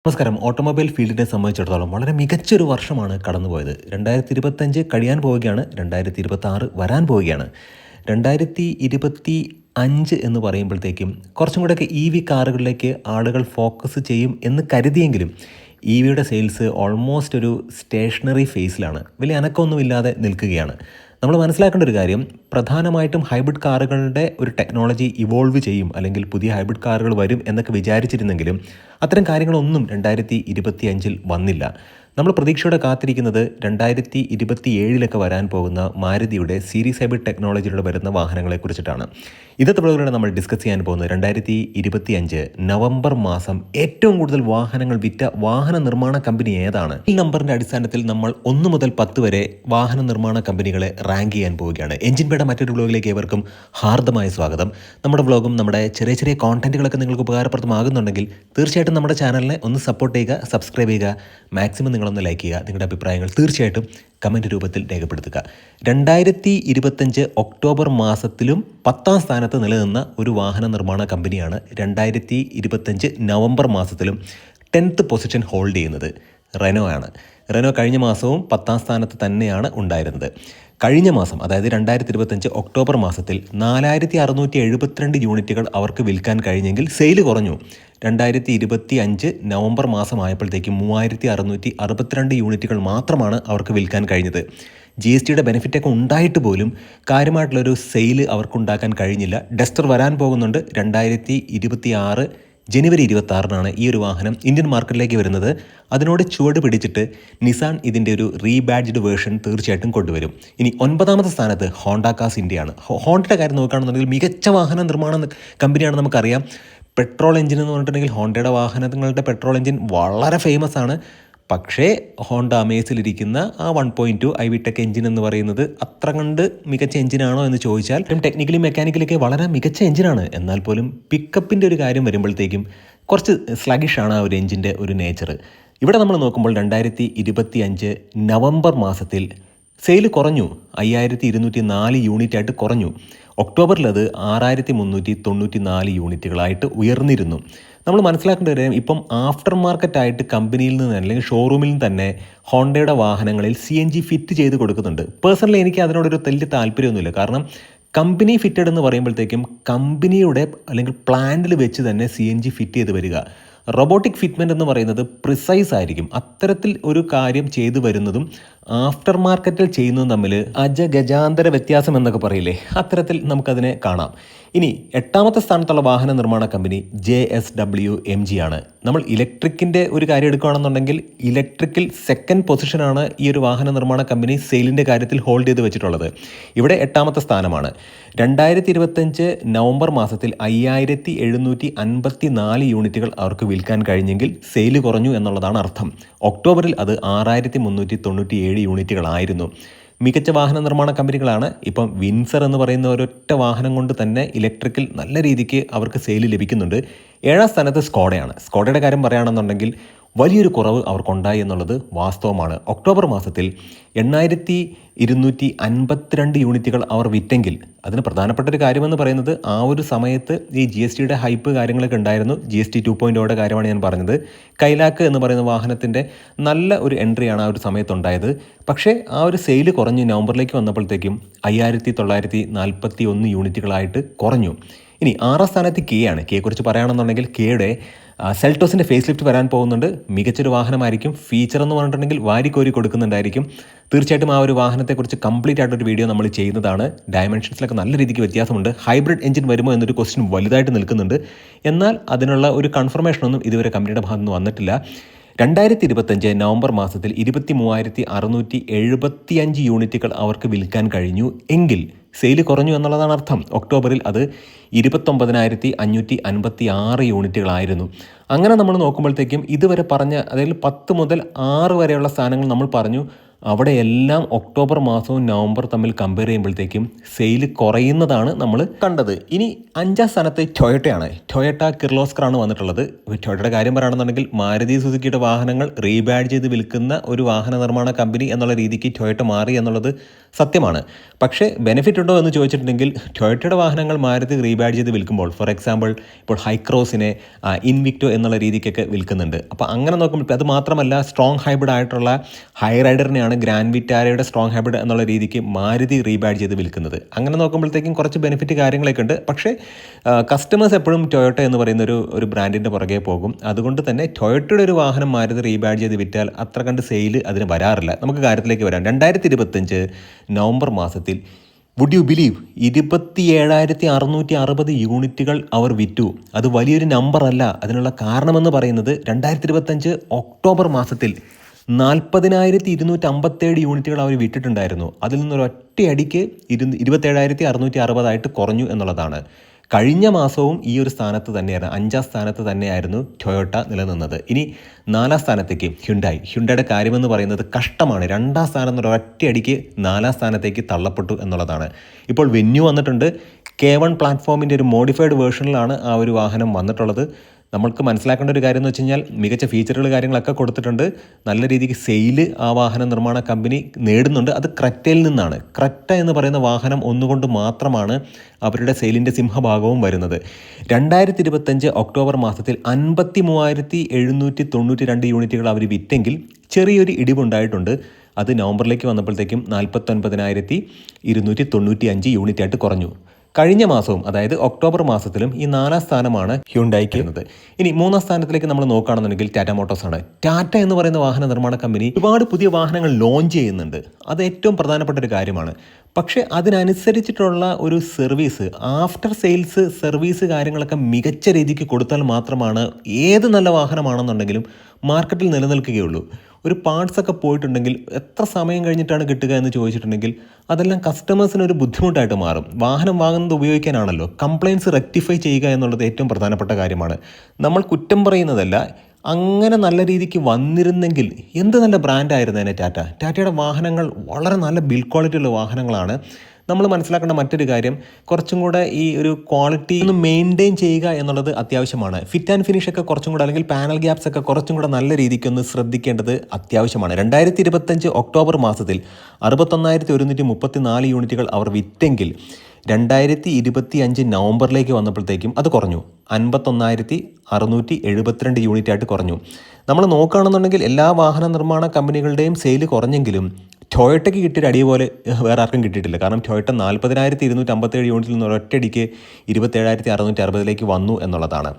നമസ്കാരം. ഓട്ടോമൊബൈൽ ഫീൽഡിനെ സംബന്ധിച്ചിടത്തോളം വളരെ മികച്ചൊരു വർഷമാണ് കടന്നുപോയത്. 2025 കഴിയാൻ പോവുകയാണ്. 2026 വരാൻ പോവുകയാണ്. 2025 എന്ന് പറയുമ്പോഴത്തേക്കും കുറച്ചും കൂടെയൊക്കെ കാറുകളിലേക്ക് ആളുകൾ ഫോക്കസ് ചെയ്യും എന്ന് കരുതിയെങ്കിലും വിയുടെ സെയിൽസ് ഓൾമോസ്റ്റ് ഒരു സ്റ്റേഷനറി ഫേസിലാണ്. വലിയ അനക്കമൊന്നുമില്ലാതെ നിൽക്കുകയാണ്. നമ്മൾ മനസ്സിലാക്കേണ്ട ഒരു കാര്യം, പ്രധാനമായിട്ടും ഹൈബ്രിഡ് കാറുകളുടെ ഒരു ടെക്നോളജി ഇവോൾവ് ചെയ്യും, അല്ലെങ്കിൽ പുതിയ ഹൈബ്രിഡ് കാറുകൾ വരും എന്നൊക്കെ വിചാരിച്ചിരുന്നെങ്കിലും അത്തരം കാര്യങ്ങളൊന്നും 2025 വന്നില്ല. നമ്മൾ പ്രതീക്ഷയോടെ കാത്തിരിക്കുന്നത് 2027 വരാൻ പോകുന്ന മാരുതിയുടെ സീരീസ് ഹൈബ്രിഡ് ടെക്നോളജിയിലൂടെ വരുന്ന വാഹനങ്ങളെക്കുറിച്ചിട്ടാണ്. ഇന്നത്തെ വ്ലോഗിലൂടെ നമ്മൾ ഡിസ്കസ് ചെയ്യാൻ പോകുന്നത് 2025 നവംബർ മാസം ഏറ്റവും കൂടുതൽ വാഹനങ്ങൾ വിറ്റ വാഹന നിർമ്മാണ കമ്പനി ഏതാണ്. ഈ നമ്പറിന്റെ അടിസ്ഥാനത്തിൽ നമ്മൾ 1 മുതൽ 10 വരെ വാഹന നിർമ്മാണ കമ്പനികളെ റാങ്ക് ചെയ്യാൻ പോവുകയാണ്. എഞ്ചിൻ പേയുടെ മറ്റൊരു വ്ലോഗിലേക്ക് ഏവർക്കും ഹാർദമായ സ്വാഗതം. നമ്മുടെ വ്ലോഗും നമ്മുടെ ചെറിയ ചെറിയ കോണ്ടന്റുകളൊക്കെ നിങ്ങൾക്ക് ഉപകാരപ്രദമാകുന്നുണ്ടെങ്കിൽ തീർച്ചയായിട്ടും നമ്മുടെ ചാനലിനെ ഒന്ന് സപ്പോർട്ട് ചെയ്യുക, സബ്സ്ക്രൈബ് ചെയ്യുക, മാക്സിമം നിങ്ങളൊന്ന് ലൈക്ക് ചെയ്യുക. നിങ്ങളുടെ അഭിപ്രായങ്ങൾ തീർച്ചയായിട്ടും കമൻറ്റ് രൂപത്തിൽ രേഖപ്പെടുത്തുക. 2025 ഒക്ടോബർ മാസത്തിലും 10ാം സ്ഥാനത്ത് നിലനിന്ന ഒരു വാഹന നിർമ്മാണ കമ്പനിയാണ് 2025 നവംബർ മാസത്തിലും 10th പൊസിഷൻ ഹോൾഡ് ചെയ്യുന്നത് റെനോ ആണ്. റെനോ കഴിഞ്ഞ മാസവും 10ാം സ്ഥാനത്ത് തന്നെയാണ് ഉണ്ടായിരുന്നത്. കഴിഞ്ഞ മാസം, അതായത് 2025 ഒക്ടോബർ മാസത്തിൽ 4672 യൂണിറ്റുകൾ അവർക്ക് വിൽക്കാൻ കഴിഞ്ഞെങ്കിൽ സെയിൽ കുറഞ്ഞു. 2025 നവംബർ മാസമായപ്പോഴത്തേക്കും 3662 യൂണിറ്റുകൾ മാത്രമാണ് അവർക്ക് വിൽക്കാൻ കഴിഞ്ഞത്. GSTയുടെ ബെനിഫിറ്റൊക്കെ ഉണ്ടായിട്ട് പോലും കാര്യമായിട്ടുള്ളൊരു സെയിൽ അവർക്കുണ്ടാക്കാൻ കഴിഞ്ഞില്ല. ഡസ്റ്റർ വരാൻ പോകുന്നുണ്ട്. 2026 ജനുവരി 26 ഈ ഒരു വാഹനം ഇന്ത്യൻ മാർക്കറ്റിലേക്ക് വരുന്നത്. അതിനോട് ചുവട് പിടിച്ചിട്ട് നിസാൻ ഇതിൻ്റെ ഒരു റീബാഡ്ജ്ഡ് വേർഷൻ തീർച്ചയായിട്ടും കൊണ്ടുവരും. ഇനി 9ാമത്തെ സ്ഥാനത്ത് ഹോണ്ട കാസ് ഇന്ത്യയാണ്. ഹോണ്ടയുടെ കാര്യം നോക്കുകയാണെന്നുണ്ടെങ്കിൽ മികച്ച വാഹന നിർമ്മാണ കമ്പനിയാണ്. നമുക്കറിയാം, പെട്രോൾ എഞ്ചിൻ എന്ന് പറഞ്ഞിട്ടുണ്ടെങ്കിൽ ഹോണ്ടയുടെ വാഹനങ്ങളുടെ പെട്രോൾ എഞ്ചിൻ വളരെ ഫേമസ് ആണ്. പക്ഷേ ഹോണ്ട അമേസിലിരിക്കുന്ന ആ 1.2 ഐവിടെക് എഞ്ചിൻ എന്ന് പറയുന്നത് അത്ര കണ്ട് മികച്ച എഞ്ചിനാണോ എന്ന് ചോദിച്ചാൽ ടെക്നിക്കലി മെക്കാനിക്കലൊക്കെ വളരെ മികച്ച എഞ്ചിനാണ്. എന്നാൽ പോലും പിക്കപ്പിൻ്റെ ഒരു കാര്യം വരുമ്പോഴത്തേക്കും കുറച്ച് സ്ലഗിഷാണ് ആ ഒരു എഞ്ചിൻ്റെ ഒരു നേച്ചർ. ഇവിടെ നമ്മൾ നോക്കുമ്പോൾ 2025 നവംബർ മാസത്തിൽ സെയിൽ കുറഞ്ഞു. 5204 യൂണിറ്റായിട്ട് കുറഞ്ഞു. ഒക്ടോബറിൽ അത് 6394 യൂണിറ്റുകളായിട്ട് ഉയർന്നിരുന്നു. നമ്മൾ മനസ്സിലാക്കേണ്ട ഒരു കാര്യം, ഇപ്പം ആഫ്റ്റർ മാർക്കറ്റായിട്ട് കമ്പനിയിൽ നിന്ന് അല്ലെങ്കിൽ ഷോറൂമിൽ നിന്ന് തന്നെ ഹോണ്ടയുടെ വാഹനങ്ങളിൽ CNG ഫിറ്റ് ചെയ്ത് കൊടുക്കുന്നുണ്ട്. പേഴ്സണലി എനിക്ക് അതിനോടൊരു വലിയ താല്പര്യമൊന്നുമില്ല. കാരണം കമ്പനി ഫിറ്റഡ് എന്ന് പറയുമ്പോഴത്തേക്കും കമ്പനിയുടെ അല്ലെങ്കിൽ പ്ലാന്റിൽ വെച്ച് തന്നെ CNG ഫിറ്റ് ചെയ്ത് വരിക. റോബോട്ടിക് ഫിറ്റ്മെൻറ്റ് എന്ന് പറയുന്നത് പ്രിസൈസ് ആയിരിക്കും. അത്തരത്തിൽ ഒരു കാര്യം ചെയ്തു വരുന്നതും ആഫ്റ്റർ മാർക്കറ്റിൽ ചെയ്യുന്നതും തമ്മിൽ അജഗജാന്തര വ്യത്യാസം എന്നൊക്കെ പറയില്ലേ, അത്തരത്തിൽ നമുക്കതിനെ കാണാം. ഇനി 8ാമത്തെ സ്ഥാനത്തുള്ള വാഹന നിർമ്മാണ കമ്പനി JSW MG ആണ്. നമ്മൾ ഇലക്ട്രിക്കിൻ്റെ ഒരു കാര്യം എടുക്കുകയാണെന്നുണ്ടെങ്കിൽ ഇലക്ട്രിക്കിൽ 2nd പൊസിഷനാണ് ഈ ഒരു വാഹന നിർമ്മാണ കമ്പനി സെയിലിൻ്റെ കാര്യത്തിൽ ഹോൾഡ് ചെയ്ത് വെച്ചിട്ടുള്ളത്. ഇവിടെ 8ാമത്തെ സ്ഥാനമാണ്. 2025 നവംബർ മാസത്തിൽ 5754 യൂണിറ്റുകൾ അവർക്ക് വിൽക്കാൻ കഴിഞ്ഞെങ്കിൽ സെയിൽ കുറഞ്ഞു എന്നുള്ളതാണ് അർത്ഥം. ഒക്ടോബറിൽ അത് 6397 യൂണിറ്റുകളായിരുന്നു. മികച്ച വാഹന നിർമ്മാണ കമ്പനികളാണ്. ഇപ്പം വിൻസർ എന്ന് പറയുന്ന ഒരൊറ്റ വാഹനം കൊണ്ട് തന്നെ ഇലക്ട്രിക്കിൽ നല്ല രീതിക്ക് അവർക്ക് സെയിൽ ലഭിക്കുന്നുണ്ട്. 7ാം സ്ഥാനത്ത് സ്കോഡയാണ്. സ്കോഡയുടെ കാര്യം പറയുകയാണെന്നുണ്ടെങ്കിൽ വലിയൊരു കുറവ് അവർക്കുണ്ടായി എന്നുള്ളത് വാസ്തവമാണ്. ഒക്ടോബർ മാസത്തിൽ 8252 യൂണിറ്റുകൾ അവർ വിറ്റെങ്കിൽ അതിന് പ്രധാനപ്പെട്ട ഒരു കാര്യമെന്ന് പറയുന്നത് ആ ഒരു സമയത്ത് ഈ GSTയുടെ ഹൈപ്പ് കാര്യങ്ങളൊക്കെ ഉണ്ടായിരുന്നു. GST 2.0യുടെ കാര്യമാണ് ഞാൻ പറഞ്ഞത്. കൈലാക്ക് എന്ന് പറയുന്ന വാഹനത്തിൻ്റെ നല്ല ഒരു എൻട്രിയാണ് ആ ഒരു സമയത്തുണ്ടായത്. പക്ഷേ ആ ഒരു സെയിൽ കുറഞ്ഞ് നവംബറിലേക്ക് വന്നപ്പോഴത്തേക്കും 5941 യൂണിറ്റുകളായിട്ട് കുറഞ്ഞു. ഇനി 6ാം സ്ഥാനത്ത് കെയാണ്. കെയെക്കുറിച്ച് പറയുകയാണെന്നുണ്ടെങ്കിൽ കെയുടെ സെൽറ്റോസിൻ്റെ ഫേസ് ലിഫ്റ്റ് വരാൻ പോകുന്നുണ്ട്. മികച്ചൊരു വാഹനമായിരിക്കും. ഫീച്ചർ എന്ന് പറഞ്ഞിട്ടുണ്ടെങ്കിൽ വാരിക്കോരി കൊടുക്കുന്നുണ്ടായിരിക്കും. തീർച്ചയായിട്ടും ആ ഒരു വാഹനത്തെക്കുറിച്ച് കംപ്ലീറ്റ് ആയിട്ടൊരു വീഡിയോ നമ്മൾ ചെയ്യുന്നതാണ്. ഡയമെൻഷൻസിലൊക്കെ നല്ല രീതിക്ക് വ്യത്യാസമുണ്ട്. ഹൈബ്രിഡ് എഞ്ചിൻ വരുമോ എന്നൊരു ക്വസ്റ്റ്യൻ വലുതായിട്ട് നിൽക്കുന്നുണ്ട്. എന്നാൽ അതിനുള്ള ഒരു കൺഫർമേഷനൊന്നും ഇതുവരെ കമ്പനിയുടെ ഭാഗത്ത് നിന്ന് വന്നിട്ടില്ല. 2025 നവംബർ മാസത്തിൽ 23675 യൂണിറ്റുകൾ അവർക്ക് വിൽക്കാൻ കഴിഞ്ഞു എങ്കിൽ സെയിൽ കുറഞ്ഞു എന്നുള്ളതാണ് അർത്ഥം. ഒക്ടോബറിൽ അത് 29556 യൂണിറ്റുകളായിരുന്നു. അങ്ങനെ നമ്മൾ നോക്കുമ്പോഴത്തേക്കും ഇതുവരെ പറഞ്ഞ, അതായത് 10 മുതൽ 6 വരെയുള്ള സ്ഥാനങ്ങൾ നമ്മൾ പറഞ്ഞു. അവിടെയെല്ലാം ഒക്ടോബർ മാസവും നവംബർ തമ്മിൽ കമ്പയർ ചെയ്യുമ്പോഴത്തേക്കും സെയിൽ കുറയുന്നതാണ് നമ്മൾ കണ്ടത്. ഇനി 5ാം സ്ഥാനത്ത് ടൊയോട്ടയാണ്. ടൊയോട്ട കിർലോസ്കറാണ് വന്നിട്ടുള്ളത്. ടൊയോട്ടയുടെ കാര്യം പറയുകയാണെന്നുണ്ടെങ്കിൽ മാരുതി സുസുക്കിയുടെ വാഹനങ്ങൾ റീബാഡ് ചെയ്ത് വിൽക്കുന്ന ഒരു വാഹന നിർമ്മാണ കമ്പനി എന്നുള്ള രീതിക്ക് ടൊയോട്ട മാറി എന്നുള്ളത് സത്യമാണ്. പക്ഷേ ബെനിഫിറ്റ് ഉണ്ടോ എന്ന് ചോദിച്ചിട്ടുണ്ടെങ്കിൽ ടൊയോട്ടയുടെ വാഹനങ്ങൾ മാരുതി റീബാഡ് ചെയ്ത് വിൽക്കുമ്പോൾ, ഫോർ എക്സാമ്പിൾ ഇപ്പോൾ ഹൈക്രോസിനെ ഇൻവിക്ടോ എന്നുള്ള രീതിക്കൊക്കെ വിൽക്കുന്നുണ്ട്. അപ്പോൾ അങ്ങനെ നോക്കുമ്പോൾ അത് മാത്രമല്ല, സ്ട്രോങ് ഹൈബ്രിഡ് ആയിട്ടുള്ള ഹൈ റൈഡറിനെയാണ് ഗ്രാൻഡ് വിറ്റാരയുടെ സ്ട്രോങ് ഹൈബ്രിഡ് എന്നുള്ള രീതിക്ക് മാരുതി റീബാഡ് ചെയ്ത് വിൽക്കുന്നത്. അങ്ങനെ നോക്കുമ്പോഴത്തേക്കും കുറച്ച് ബെനിഫിറ്റ് കാര്യങ്ങളൊക്കെ ഉണ്ട്. പക്ഷേ കസ്റ്റമേഴ്സ് എപ്പോഴും ടൊയോട്ട എന്ന് പറയുന്ന ഒരു ബ്രാൻഡിൻ്റെ പുറകെ പോകും. അതുകൊണ്ട് തന്നെ ടൊയോട്ടയുടെ ഒരു വാഹനം മാരുതി റീബാഡ് ചെയ്ത് വിറ്റാൽ അത്ര കണ്ട് സെയിൽ അതിന് വരാറില്ല. നമുക്ക് കാര്യത്തിലേക്ക് വരാം. 2025 നവംബർ മാസത്തിൽ വുഡ് യു ബിലീവ് 27,660 യൂണിറ്റുകൾ അവർ വിറ്റു. അത് വലിയൊരു നമ്പർ അല്ല. അതിനുള്ള കാരണമെന്ന് പറയുന്നത് 2025 ഒക്ടോബർ മാസത്തിൽ 40,257 യൂണിറ്റുകൾ അവർ വിറ്റിട്ടുണ്ടായിരുന്നു. അതിൽ നിന്നൊരു ഒറ്റയടിക്ക് 27,660 കുറഞ്ഞു എന്നുള്ളതാണ്. കഴിഞ്ഞ മാസവും ഈ ഒരു സ്ഥാനത്ത് തന്നെയായിരുന്നു, 5ാം സ്ഥാനത്ത് തന്നെയായിരുന്നു ടൊയോട്ട നിലനിന്നത്. ഇനി 4ാം സ്ഥാനത്തേക്ക് ഹ്യുണ്ടായുടെ കാര്യമെന്ന് പറയുന്നത് കഷ്ടമാണ്. 2ാം സ്ഥാനം എന്നൊരു ഒറ്റയടിക്ക് 4ാം സ്ഥാനത്തേക്ക് തള്ളപ്പെട്ടു എന്നുള്ളതാണ്. ഇപ്പോൾ വെന്യൂ വന്നിട്ടുണ്ട്. K1 പ്ലാറ്റ്ഫോമിൻ്റെ ഒരു മോഡിഫൈഡ് വേർഷനിലാണ് ആ ഒരു വാഹനം വന്നിട്ടുള്ളത്. നമ്മൾക്ക് മനസ്സിലാക്കേണ്ട ഒരു കാര്യം എന്ന് വെച്ച് കഴിഞ്ഞാൽ മികച്ച ഫീച്ചറുകൾ കാര്യങ്ങളൊക്കെ കൊടുത്തിട്ടുണ്ട്. നല്ല രീതിക്ക് സെയില് ആ വാഹന നിർമ്മാണ കമ്പനി നേടുന്നുണ്ട്. അത് ക്രെറ്റയിൽ നിന്നാണ്. ക്രെറ്റ എന്ന് പറയുന്ന വാഹനം ഒന്നുകൊണ്ട് മാത്രമാണ് അവരുടെ സെയിലിൻ്റെ സിംഹഭാഗവും വരുന്നത്. 2025 ഒക്ടോബർ മാസത്തിൽ 53,792 യൂണിറ്റുകൾ അവർ വിറ്റെങ്കിൽ ചെറിയൊരു ഇടിവുണ്ടായിട്ടുണ്ട്. അത് നവംബറിലേക്ക് വന്നപ്പോഴത്തേക്കും 49,295 യൂണിറ്റായിട്ട് കുറഞ്ഞു. കഴിഞ്ഞ മാസവും, അതായത് ഒക്ടോബർ മാസത്തിലും ഈ 4ാം സ്ഥാനമാണ് ഹ്യുണ്ടായിക്ക് വരുന്നത്. ഇനി 3ാം സ്ഥാനത്തിലേക്ക് നമ്മൾ നോക്കുകയാണെന്നുണ്ടെങ്കിൽ ടാറ്റ മോട്ടോഴ്സ് ആണ്. ടാറ്റ എന്ന് പറയുന്ന വാഹന നിർമ്മാണ കമ്പനി ഒരുപാട് പുതിയ വാഹനങ്ങൾ ലോഞ്ച് ചെയ്യുന്നുണ്ട്. അത് ഏറ്റവും പ്രധാനപ്പെട്ട ഒരു കാര്യമാണ്. പക്ഷേ അതിനനുസരിച്ചിട്ടുള്ള ഒരു സർവീസ്, ആഫ്റ്റർ സെയിൽസ് സർവീസ് കാര്യങ്ങളൊക്കെ മികച്ച രീതിക്ക് കൊടുത്താൽ മാത്രമാണ് ഏത് നല്ല വാഹനമാണെന്നുണ്ടെങ്കിലും മാർക്കറ്റിൽ നിലനിൽക്കുകയുള്ളൂ. ഒരു പാർട്സൊക്കെ പോയിട്ടുണ്ടെങ്കിൽ എത്ര സമയം കഴിഞ്ഞിട്ടാണ് കിട്ടുക എന്ന് ചോദിച്ചിട്ടുണ്ടെങ്കിൽ അതെല്ലാം കസ്റ്റമേഴ്സിന് ഒരു ബുദ്ധിമുട്ടായിട്ട് മാറും. വാഹനം വാങ്ങുന്നത് ഉപയോഗിക്കാനാണല്ലോ. കംപ്ലയിൻസ് റെക്ടിഫൈ ചെയ്യുക എന്നുള്ളത് ഏറ്റവും പ്രധാനപ്പെട്ട കാര്യമാണ്. നമ്മൾ കുറ്റം പറയുന്നതല്ല, അങ്ങനെ നല്ല രീതിക്ക് വന്നിരുന്നെങ്കിൽ എന്ത് നല്ല ബ്രാൻഡായിരുന്നേനെ ടാറ്റയുടെ വാഹനങ്ങൾ വളരെ നല്ല ബിൽഡ് ക്വാളിറ്റി ഉള്ള വാഹനങ്ങളാണ്. നമ്മൾ മനസ്സിലാക്കേണ്ട മറ്റൊരു കാര്യം, കുറച്ചും കൂടെ ഈ ഒരു ക്വാളിറ്റി ഒന്ന് മെയിൻറ്റെയിൻ ചെയ്യുക എന്നുള്ളത് അത്യാവശ്യമാണ്. ഫിറ്റ് ആൻഡ് ഫിനിഷ് ഒക്കെ കുറച്ചും കൂടെ, അല്ലെങ്കിൽ പാനൽ ഗ്യാപ്സ് ഒക്കെ കുറച്ചും കൂടെ നല്ല രീതിക്കൊന്ന് ശ്രദ്ധിക്കേണ്ടത് അത്യാവശ്യമാണ്. 2025 ഒക്ടോബർ മാസത്തിൽ 61,134 യൂണിറ്റുകൾ അവർ വിറ്റെങ്കിൽ 2025 നവംബറിലേക്ക് വന്നപ്പോഴത്തേക്കും അത് കുറഞ്ഞു. 51,672 യൂണിറ്റായിട്ട് കുറഞ്ഞു. നമ്മൾ നോക്കുകയാണെന്നുണ്ടെങ്കിൽ എല്ലാ വാഹന നിർമ്മാണ കമ്പനികളുടെയും സെയിൽ കുറഞ്ഞെങ്കിലും ടൊയോട്ടയ്ക്ക് കിട്ടിയൊരു അടി പോലെ വേറെ ആർക്കും കിട്ടിയിട്ടില്ല. കാരണം ടൊയോട്ട 40,257 യൂണിറ്റിൽ നിന്ന് ഒരൊറ്റയടിക്ക് 27,660 വന്നു എന്നുള്ളതാണ്.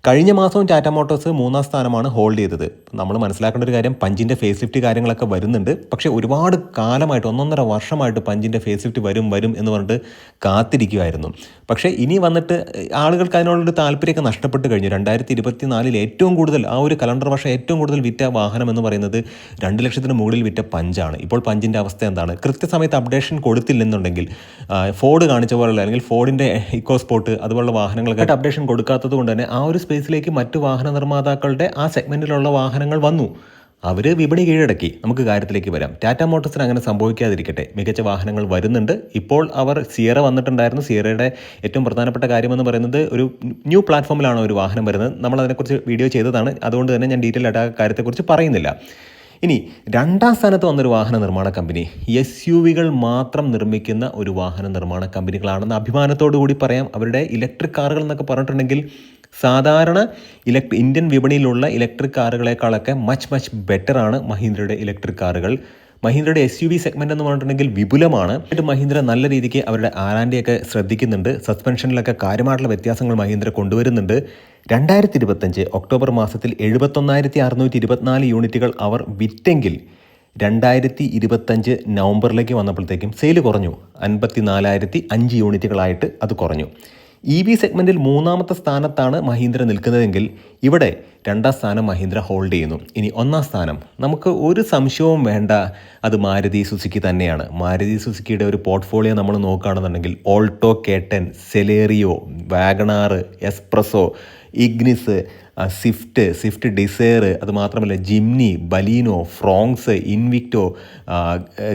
കഴിഞ്ഞ മാസവും ടാറ്റ മോട്ടോഴ്സ് 3ാം സ്ഥാനമാണ് ഹോൾഡ് ചെയ്തത്. നമ്മൾ മനസ്സിലാക്കേണ്ട ഒരു കാര്യം, പഞ്ചിൻ്റെ ഫേസ് ലിഫ്റ്റ് കാര്യങ്ങളൊക്കെ വരുന്നുണ്ട്. പക്ഷേ ഒരുപാട് കാലമായിട്ട് 1.5 വർഷമായിട്ട് പഞ്ചിൻ്റെ ഫേസ് ലിഫ്റ്റ് വരും എന്ന് പറഞ്ഞിട്ട് കാത്തിരിക്കുമായിരുന്നു. പക്ഷേ ഇനി വന്നിട്ട് ആളുകൾക്ക് അതിനോടൊരു താല്പര്യമൊക്കെ നഷ്ടപ്പെട്ട് കഴിഞ്ഞു. 2024 ഏറ്റവും കൂടുതൽ, ആ ഒരു കലണ്ടർ വർഷം ഏറ്റവും കൂടുതൽ വിറ്റ വാഹനം എന്ന് പറയുന്നത് 2 ലക്ഷത്തിന് മുകളിൽ വിറ്റ പഞ്ചാണ്. ഇപ്പോൾ പഞ്ചിൻ്റെ അവസ്ഥ എന്താണ്? കൃത്യസമയത്ത് അപ്ഡേഷൻ കൊടുത്തില്ലെന്നുണ്ടെങ്കിൽ ഫോർഡ് കാണിച്ച പോലുള്ള, അല്ലെങ്കിൽ ഫോർഡിൻ്റെ ഇക്കോസ്പോർട്ട് അതുപോലുള്ള വാഹനങ്ങൾക്ക് അപ്ഡേഷൻ കൊടുക്കാത്തത് കൊണ്ട് തന്നെ ആ ഒരു സ്പേസിലേക്ക് മറ്റു വാഹന നിർമ്മാതാക്കളുടെ ആ സെഗ്മെൻറ്റിലുള്ള വാഹനങ്ങൾ വന്നു. അവർ വിപണി കീഴടക്കി. നമുക്ക് കാര്യത്തിലേക്ക് വരാം. ടാറ്റ മോട്ടോഴ്സിന് അങ്ങനെ സംഭവിക്കാതിരിക്കട്ടെ. മികച്ച വാഹനങ്ങൾ വരുന്നുണ്ട്. ഇപ്പോൾ അവർ സിയറ വന്നിട്ടുണ്ടായിരുന്നു. സിയറയുടെ ഏറ്റവും പ്രധാനപ്പെട്ട കാര്യമെന്ന് പറയുന്നത് ഒരു ന്യൂ പ്ലാറ്റ്ഫോമിലാണ് ഒരു വാഹനം വരുന്നത്. നമ്മൾ അതിനെക്കുറിച്ച് വീഡിയോ ചെയ്തതാണ്. അതുകൊണ്ട് തന്നെ ഞാൻ ഡീറ്റെയിൽ ആയിട്ട് ആ കാര്യത്തെക്കുറിച്ച് പറയുന്നില്ല. ഇനി 2ാം സ്ഥാനത്ത് വന്നൊരു വാഹന നിർമ്മാണ കമ്പനി SUVകൾ മാത്രം നിർമ്മിക്കുന്ന ഒരു വാഹന നിർമ്മാണ കമ്പനികളാണെന്ന് അഭിമാനത്തോടു കൂടി പറയാം. അവരുടെ ഇലക്ട്രിക് കാറുകൾ എന്നൊക്കെ പറഞ്ഞിട്ടുണ്ടെങ്കിൽ സാധാരണ ഇന്ത്യൻ വിപണിയിലുള്ള ഇലക്ട്രിക് കാറുകളെക്കാളൊക്കെ മച്ച് ബെറ്ററാണ് മഹീന്ദ്രയുടെ ഇലക്ട്രിക് കാറുകൾ. മഹീന്ദ്രയുടെ SUV സെഗ്മെൻ്റ് എന്ന് പറഞ്ഞിട്ടുണ്ടെങ്കിൽ വിപുലമാണ്. മഹീന്ദ്ര നല്ല രീതിക്ക് അവരുടെ ആറാൻഡിയൊക്കെ ശ്രദ്ധിക്കുന്നുണ്ട്. സസ്പെൻഷനിലൊക്കെ കാര്യമായിട്ടുള്ള വ്യത്യാസങ്ങൾ മഹീന്ദ്ര കൊണ്ടുവരുന്നുണ്ട്. 2025 ഒക്ടോബർ മാസത്തിൽ 71,624 യൂണിറ്റുകൾ അവർ വിറ്റെങ്കിൽ 2025 നവംബറിലേക്ക് വന്നപ്പോഴത്തേക്കും സെയിൽ കുറഞ്ഞു. 54,005 യൂണിറ്റുകളായിട്ട് അത് കുറഞ്ഞു. EV സെഗ്മെൻറ്റിൽ 3ാമത്തെ സ്ഥാനത്താണ് മഹീന്ദ്ര നിൽക്കുന്നതെങ്കിൽ ഇവിടെ 2ാം സ്ഥാനം മഹീന്ദ്ര ഹോൾഡ് ചെയ്യുന്നു. ഇനി 1ാം സ്ഥാനം നമുക്ക് ഒരു സംശയവും വേണ്ട, അത് മാരുതി സുസുക്കി തന്നെയാണ്. മാരുതി സുസുക്കിയുടെ ഒരു പോർട്ട്ഫോളിയോ നമ്മൾ നോക്കുകയാണെന്നുണ്ടെങ്കിൽ Alto K10, Celerio, WagonR, S-Presso, Ignis, Swift Dzire, അതുമാത്രമല്ല Jimny, Baleno, Fronx, Invicto,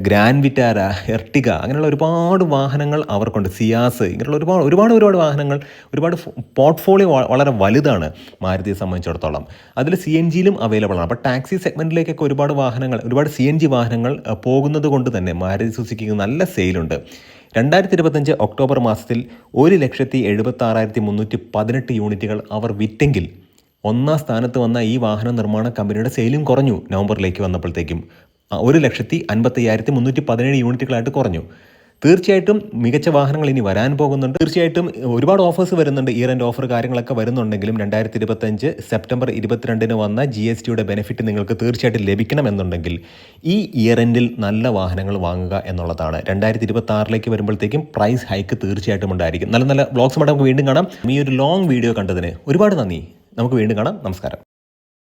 Grand Vitara, Ertiga, അങ്ങനെയുള്ള ഒരുപാട് വാഹനങ്ങൾ അവർക്കുണ്ട്. സിയാസ്, ഇങ്ങനെയുള്ള ഒരുപാട് വാഹനങ്ങൾ, ഒരുപാട് പോർട്ട്ഫോളിയോ വളരെ വലുതാണ് മാരുതിയെ സംബന്ധിച്ചിടത്തോളം. അതിൽ CNGയിലും അവൈലബിൾ ആണ്. അപ്പോൾ ടാക്സി സെഗ്മെൻറ്റിലേക്കൊക്കെ ഒരുപാട് CNG വാഹനങ്ങൾ പോകുന്നത് കൊണ്ട് തന്നെ മാരുതി സുസുക്കിക്ക് നല്ല സെയിലുണ്ട്. 2025 ഒക്ടോബർ മാസത്തിൽ 1,76,318 യൂണിറ്റുകൾ അവർ വിറ്റെങ്കിൽ ഒന്നാം സ്ഥാനത്ത് വന്ന ഈ വാഹന നിർമ്മാണ കമ്പനിയുടെ സെയിലും കുറഞ്ഞു. നവംബറിലേക്ക് വന്നപ്പോഴത്തേക്കും 1,55,317 യൂണിറ്റുകളായിട്ട് കുറഞ്ഞു. തീർച്ചയായിട്ടും മികച്ച വാഹനങ്ങൾ ഇനി വരാൻ പോകുന്നുണ്ട്. തീർച്ചയായിട്ടും ഒരുപാട് ഓഫേഴ്സ് വരുന്നുണ്ട്. ഇയർ എൻഡ് ഓഫർ കാര്യങ്ങളൊക്കെ വരുന്നുണ്ടെങ്കിലും 2025 സെപ്റ്റംബർ 22 വന്ന GSTയുടെ ബെനിഫിറ്റ് നിങ്ങൾക്ക് തീർച്ചയായിട്ടും ലഭിക്കണമെന്നുണ്ടെങ്കിൽ ഈ ഇയർ എൻഡിൽ നല്ല വാഹനങ്ങൾ വാങ്ങുക എന്നുള്ളതാണ്. 2026 വരുമ്പോഴത്തേക്കും പ്രൈസ് ഹൈക്ക് തീർച്ചയായിട്ടും ഉണ്ടായിരിക്കും. നല്ല വ്ളോഗ്സുമായിട്ട് നമുക്ക് വീണ്ടും കാണാം. ഈ ഒരു ലോങ് വീഡിയോ കണ്ടതിന് ഒരുപാട് നന്ദി. നമുക്ക് വീണ്ടും കാണാം. നമസ്കാരം.